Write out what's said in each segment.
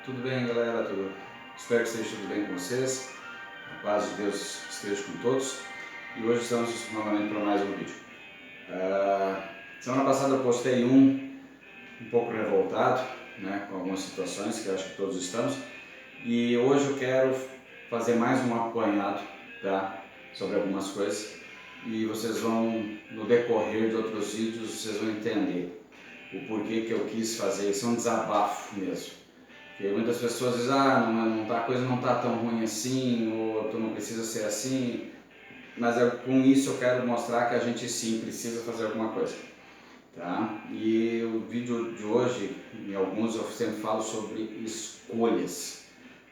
Tudo bem, galera? Espero que esteja tudo bem com vocês. A paz de Deus esteja com todos. E hoje estamos novamente para mais um vídeo. Semana passada eu postei um pouco revoltado, né, com algumas situações que eu acho que todos estamos. E hoje eu quero fazer mais um apanhado, tá, sobre algumas coisas. E vocês vão, no decorrer de outros vídeos, vocês vão entender o porquê que eu quis fazer. Isso é um desabafo mesmo. Porque muitas pessoas dizem, a coisa não está tão ruim assim, ou tu não precisa ser assim, mas com isso eu quero mostrar que a gente sim precisa fazer alguma coisa, tá? E o vídeo de hoje, em alguns eu sempre falo sobre escolhas,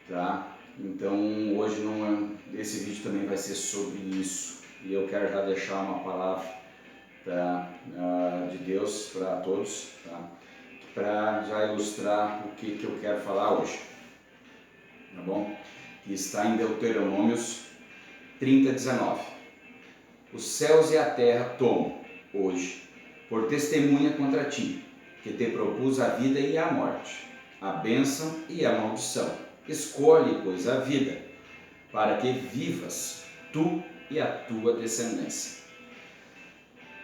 tá? Então hoje esse vídeo também vai ser sobre isso, e eu quero já deixar uma palavra, tá, de Deus para todos, tá? Para já ilustrar o que eu quero falar hoje, tá bom? Que está em Deuteronômios 30:19. Os céus e a terra tomam hoje por testemunha contra ti, que te propus a vida e a morte, a bênção e a maldição. Escolhe, pois, a vida, para que vivas tu e a tua descendência.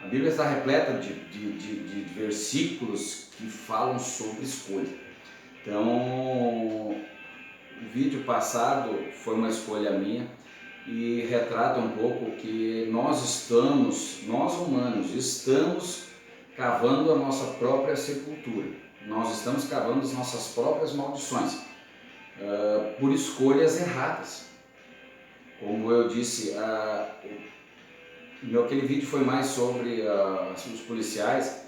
A Bíblia está repleta de versículos que falam sobre escolha. Então, o vídeo passado foi uma escolha minha e retrata um pouco que nós humanos, estamos cavando a nossa própria sepultura. Nós estamos cavando as nossas próprias maldições por escolhas erradas. Como eu disse, aquele vídeo foi mais sobre os policiais,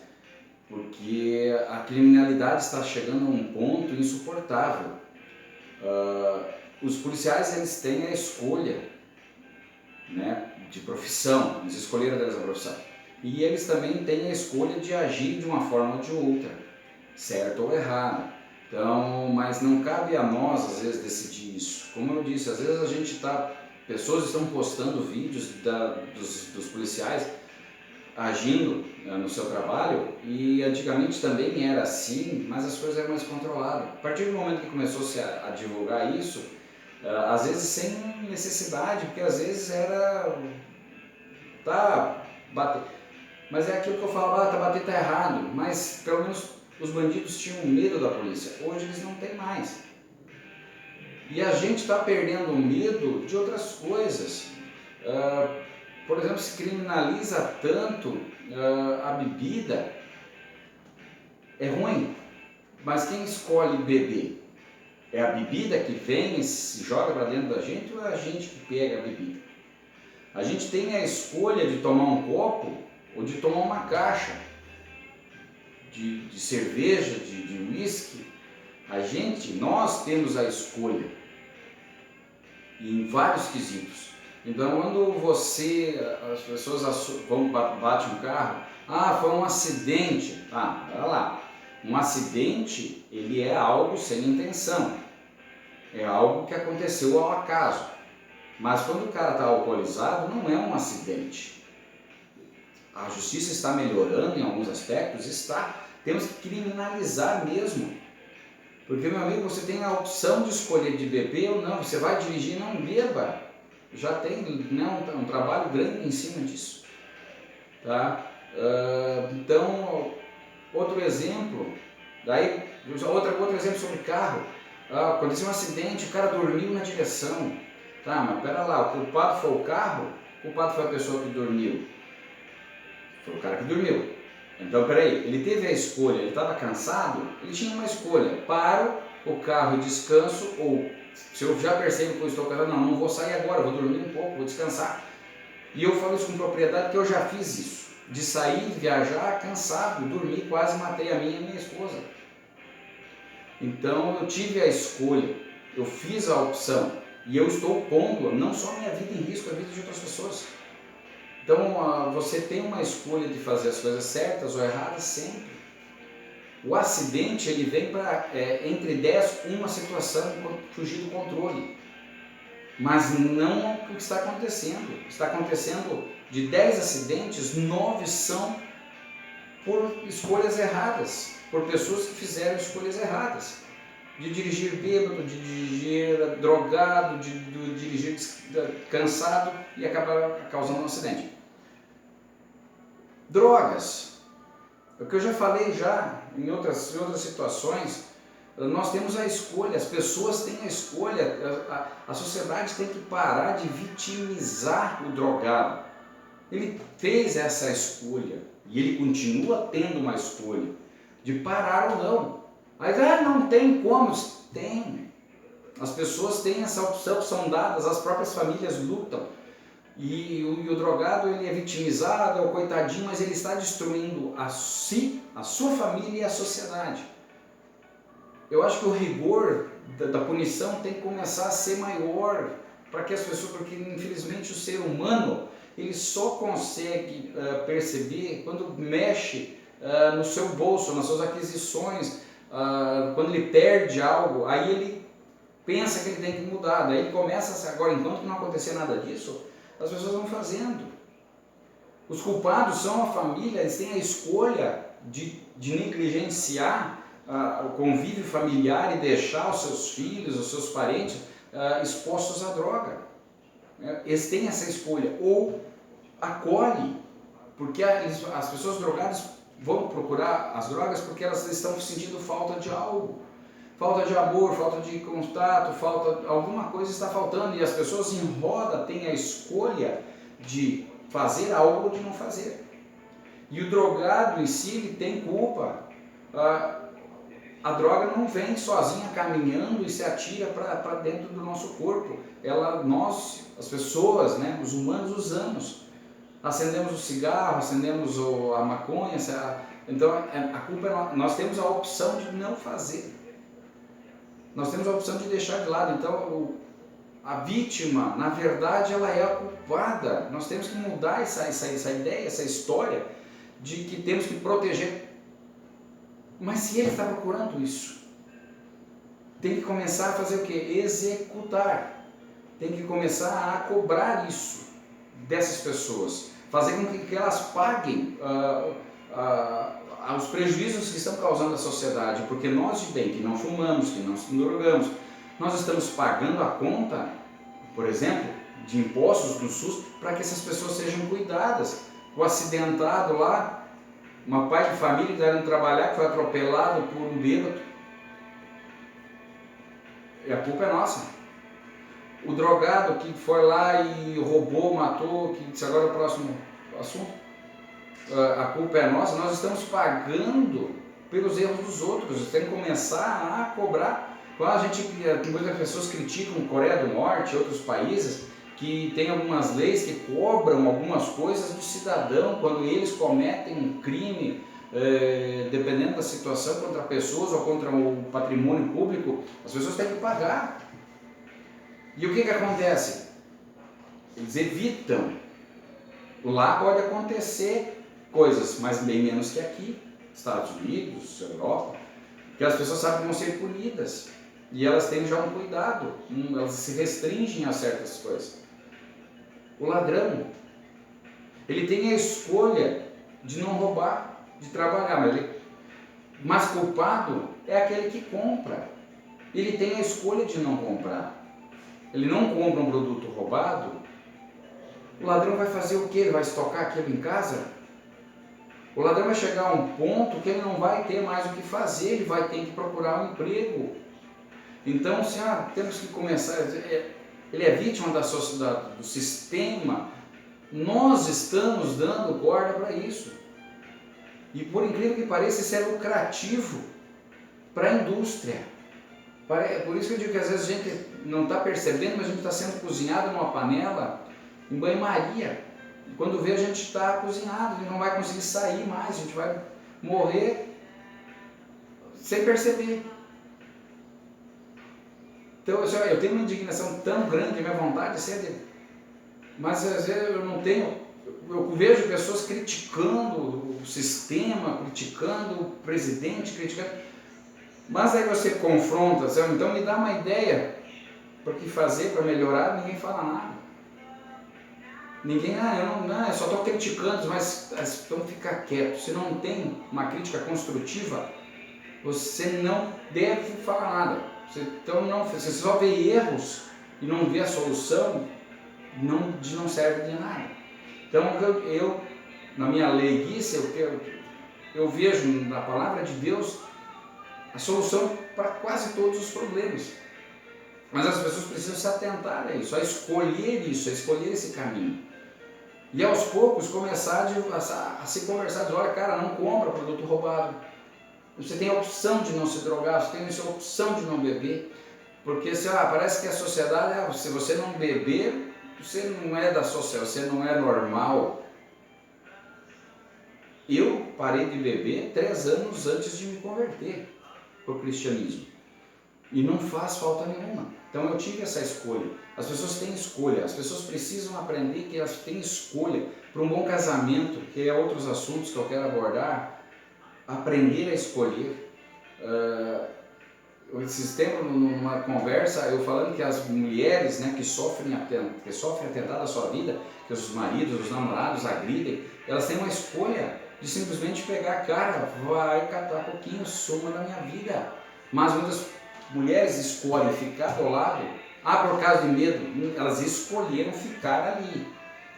porque a criminalidade está chegando a um ponto insuportável. Os policiais, eles têm a escolha, né, de profissão, eles escolheram deles a profissão, e eles também têm a escolha de agir de uma forma ou de outra, certo ou errado. Então, mas não cabe a nós às vezes decidir isso. Como eu disse, às vezes pessoas estão postando vídeos dos policiais agindo no seu trabalho, e antigamente também era assim, mas as coisas eram mais controladas. A partir do momento que começou-se a divulgar isso, às vezes sem necessidade, porque às vezes bater, mas é aquilo que eu falo, bater tá errado, mas pelo menos os bandidos tinham medo da polícia. Hoje eles não têm mais. E a gente está perdendo o medo de outras coisas. Por exemplo, se criminaliza tanto a bebida, é ruim, mas quem escolhe beber? É a bebida que vem e se joga para dentro da gente, ou é a gente que pega a bebida? A gente tem a escolha de tomar um copo ou de tomar uma caixa de cerveja, de uísque. Nós temos a escolha em vários quesitos. Então, quando as pessoas batem um carro, foi um acidente. Olha lá, um acidente, ele é algo sem intenção, é algo que aconteceu ao acaso. Mas quando o cara está alcoolizado, não é um acidente. A justiça está melhorando em alguns aspectos, temos que criminalizar mesmo. Porque, meu amigo, você tem a opção de escolher de beber ou não. Você vai dirigir, não beba. Já tem, né, um trabalho grande em cima disso. Tá? Então, outro exemplo, outro exemplo sobre carro. Aconteceu um acidente, o cara dormiu na direção. Tá, mas pera lá, o culpado foi o carro? O culpado foi a pessoa que dormiu? Foi o cara que dormiu. Então, peraí, ele teve a escolha, ele estava cansado, ele tinha uma escolha: paro o carro e descanso, ou se eu já percebo que eu estou cansado, não vou sair agora, vou dormir um pouco, vou descansar. E eu falo isso com propriedade, porque eu já fiz isso, de sair, viajar cansado, dormir, quase matei a minha esposa. Então eu tive a escolha, eu fiz a opção, e eu estou pondo não só a minha vida em risco, a vida de outras pessoas. Então você tem uma escolha de fazer as coisas certas ou erradas sempre. O acidente, ele vem para entre 10 uma situação fugir do controle. Mas não o que está acontecendo. Está acontecendo de 10 acidentes, 9 são por escolhas erradas, por pessoas que fizeram escolhas erradas. de dirigir bêbado, de dirigir drogado, de dirigir cansado e acabar causando um acidente. Drogas. O que eu já falei em outras situações, nós temos a escolha, as pessoas têm a escolha, a sociedade tem que parar de vitimizar o drogado. Ele fez essa escolha e ele continua tendo uma escolha de parar ou não. Mas não tem como. Tem. As pessoas têm essa opção, são dadas, as próprias famílias lutam. E o drogado, ele é vitimizado, é o coitadinho, mas ele está destruindo a sua família e a sociedade. Eu acho que o rigor da punição tem que começar a ser maior para que as pessoas, porque infelizmente o ser humano, ele só consegue perceber quando mexe no seu bolso, nas suas aquisições, quando ele perde algo, aí ele pensa que ele tem que mudar, daí ele começa, agora enquanto não acontecer nada disso, as pessoas vão fazendo. Os culpados são a família, eles têm a escolha de negligenciar o convívio familiar e deixar os seus filhos, os seus parentes expostos à droga. Eles têm essa escolha, ou acolhe, porque as pessoas drogadas vão procurar as drogas porque elas estão sentindo falta de algo, falta de amor, falta de contato, alguma coisa está faltando, e as pessoas em roda têm a escolha de fazer algo ou de não fazer. E o drogado em si, ele tem culpa. A droga não vem sozinha caminhando e se atira para dentro do nosso corpo. Nós, as pessoas, né, os humanos, usamos. Acendemos o cigarro, acendemos a maconha, então a culpa nós temos a opção de não fazer. Nós temos a opção de deixar de lado. Então a vítima, na verdade, ela é a culpada. Nós temos que mudar essa ideia, essa história de que temos que proteger. Mas se ele está procurando isso, tem que começar a fazer o quê? Executar. Tem que começar a cobrar isso dessas pessoas. Fazer com que elas paguem os prejuízos que estão causando à sociedade. Porque nós de bem, que não fumamos, que não nos drogamos, nós estamos pagando a conta, por exemplo, de impostos do SUS para que essas pessoas sejam cuidadas. O acidentado lá, uma pai de família que deram trabalhar, que foi atropelado por um bêbado, e a culpa é nossa. O drogado que foi lá e roubou, matou, que disse agora é o próximo assunto, a culpa é nossa. Nós estamos pagando pelos erros dos outros. Tem que começar a cobrar. Muitas pessoas criticam a Coreia do Norte e outros países que tem algumas leis que cobram algumas coisas do cidadão quando eles cometem um crime, dependendo da situação, contra pessoas ou contra o patrimônio público. As pessoas têm que pagar. E o que acontece? Eles evitam. Lá pode acontecer coisas, mas bem menos que aqui, Estados Unidos, Europa, que as pessoas sabem que vão ser punidas. E elas têm já um cuidado, elas se restringem a certas coisas. O ladrão, ele tem a escolha de não roubar, de trabalhar, mas culpado é aquele que compra. Ele tem a escolha de não comprar. Ele não compra um produto roubado. O ladrão vai fazer o quê? Ele vai estocar aquilo em casa? O ladrão vai chegar a um ponto que ele não vai ter mais o que fazer, ele vai ter que procurar um emprego. Então, temos que começar. Ele é vítima da sociedade, do sistema. Nós estamos dando corda para isso. E por incrível que pareça, isso é lucrativo para a indústria. Por isso que eu digo que às vezes a gente não está percebendo, mas a gente está sendo cozinhado numa panela em banho-maria. E quando vê, a gente está cozinhado, a gente não vai conseguir sair mais, a gente vai morrer sem perceber. Então, eu tenho uma indignação tão grande, a minha vontade mas às vezes eu não tenho. Eu vejo pessoas criticando o sistema, criticando o presidente, mas aí você confronta, então me dá uma ideia para o que fazer, para melhorar, ninguém fala nada. Ninguém, eu só estou criticando, mas então fica quieto. Se não tem uma crítica construtiva, você não deve falar nada. Você só vê erros e não vê a solução, não serve de nada. Então eu na minha leiguice, eu vejo na palavra de Deus a solução para quase todos os problemas. Mas as pessoas precisam se atentar a isso, a escolher esse caminho. E aos poucos começar a se conversar, dizer, olha cara, não compra produto roubado. Você tem a opção de não se drogar, você tem a opção de não beber. Porque parece que a sociedade, se você não beber, você não é da sociedade, você não é normal. Eu parei de beber 3 anos antes de me converter para o cristianismo. E não faz falta nenhuma. Então eu tive essa escolha. As pessoas têm escolha, as pessoas precisam aprender que elas têm escolha. Para um bom casamento, que é outros assuntos que eu quero abordar, aprender a escolher. Esses tempos, numa conversa, eu falando que as mulheres, né, que sofrem atentado à sua vida, que os maridos, os namorados agridem, elas têm uma escolha de simplesmente pegar a cara, vai catar pouquinho, suma da minha vida. Mas muitas mulheres escolhem ficar do lado, por causa de medo, elas escolheram ficar ali.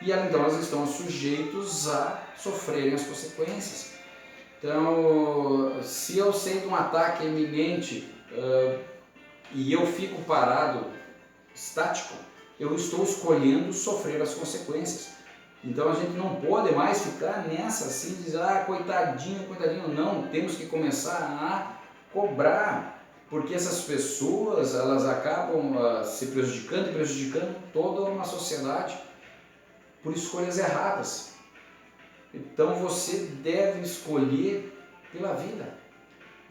E então elas estão sujeitos a sofrerem as consequências. Então, se eu sei de um ataque iminente e eu fico parado, estático, eu estou escolhendo sofrer as consequências. Então a gente não pode mais ficar nessa assim, dizer, coitadinho, não, temos que começar a cobrar, porque essas pessoas, elas acabam se prejudicando e prejudicando toda uma sociedade por escolhas erradas. Então você deve escolher pela vida.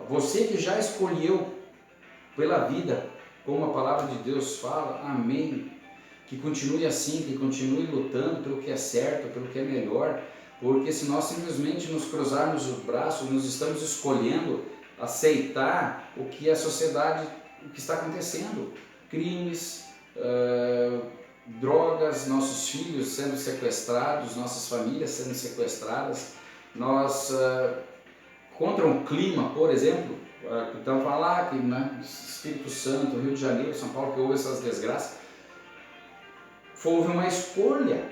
Você que já escolheu pela vida, como a palavra de Deus fala, amém. Que continue assim, que continue lutando pelo que é certo, pelo que é melhor, porque se nós simplesmente nos cruzarmos os braços, nós estamos escolhendo aceitar o que a sociedade, o que está acontecendo, crimes, drogas, nossos filhos sendo sequestrados, nossas famílias sendo sequestradas, contra um clima, por exemplo, então falar que Espírito Santo, Rio de Janeiro, São Paulo, que houve essas desgraças, houve uma escolha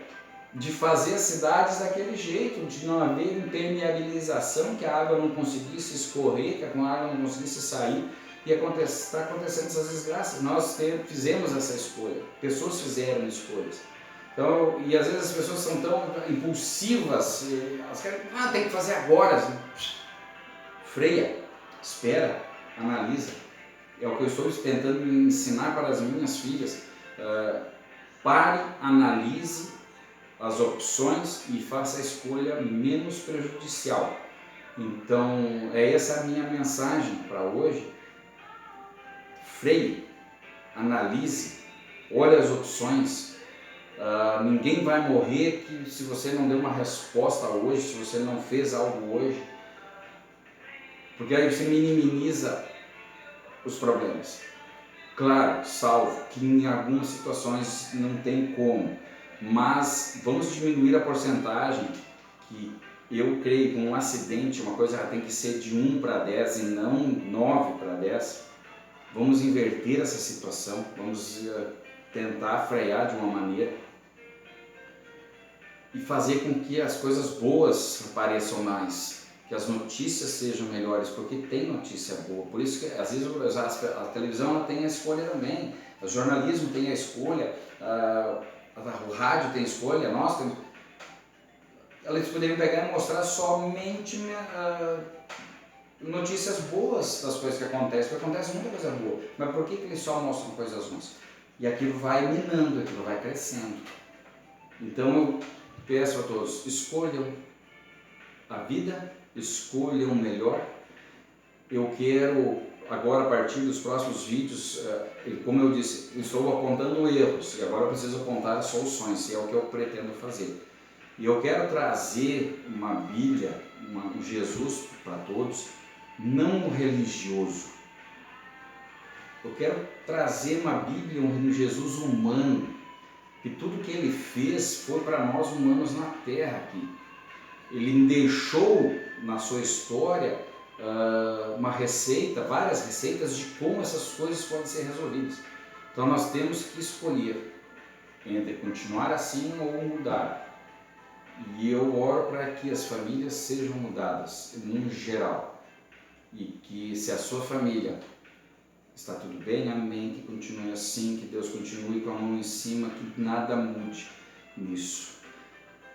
de fazer as cidades daquele jeito, de não haver impermeabilização, que a água não conseguisse escorrer, que a água não conseguisse sair, e está acontecendo essas desgraças. Nós fizemos essa escolha, pessoas fizeram escolhas. Então, e às vezes as pessoas são tão impulsivas, elas querem, tem que fazer agora. Assim. Freia, espera, analisa. É o que eu estou tentando ensinar para as minhas filhas. Pare, analise as opções e faça a escolha menos prejudicial. Então, essa a minha mensagem para hoje. Freie, analise, olhe as opções. Ninguém vai morrer se você não deu uma resposta hoje, se você não fez algo hoje. Porque aí você minimiza os problemas. Claro, salvo que em algumas situações não tem como, mas vamos diminuir a porcentagem que eu creio que um acidente, uma coisa tem que ser de 1 para 10 e não 9 para 10. Vamos inverter essa situação, vamos tentar frear de uma maneira e fazer com que as coisas boas apareçam mais. Que as notícias sejam melhores, porque tem notícia boa. Por isso que às vezes a televisão tem a escolha também, o jornalismo tem a escolha, o rádio tem a escolha, nós temos. Eles poderiam pegar e mostrar somente notícias boas das coisas que acontecem, porque acontece muita coisa boa, mas por que eles só mostram coisas ruins? E aquilo vai minando, aquilo vai crescendo. Então eu peço a todos, escolham a vida, escolham o melhor. Eu quero agora, a partir dos próximos vídeos, como eu disse, eu estou apontando erros e agora eu preciso apontar soluções, e é o que eu pretendo fazer. E eu quero trazer uma Bíblia, um Jesus para todos, não religioso. Eu quero trazer uma Bíblia, um Jesus humano, que tudo que ele fez foi para nós humanos na Terra aqui. Ele deixou na sua história uma receita, várias receitas de como essas coisas podem ser resolvidas. Então nós temos que escolher entre continuar assim ou mudar. E eu oro para que as famílias sejam mudadas, no geral. E que se a sua família está tudo bem, amém, que continue assim, que Deus continue com a mão em cima, que nada mude nisso.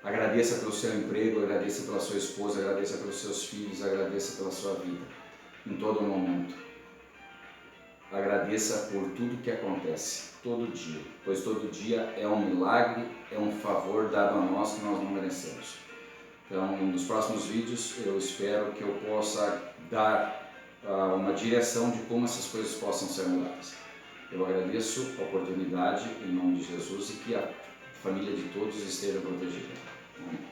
Agradeça pelo seu emprego, agradeça pela sua esposa, agradeça pelos seus filhos, agradeça pela sua vida, em todo momento. Agradeça por tudo que acontece, todo dia, pois todo dia é um milagre, é um favor dado a nós que nós não merecemos. Então, nos próximos vídeos, eu espero que eu possa dar uma direção de como essas coisas possam ser mudadas. Eu agradeço a oportunidade em nome de Jesus e que a família de todos esteja protegida. Amém.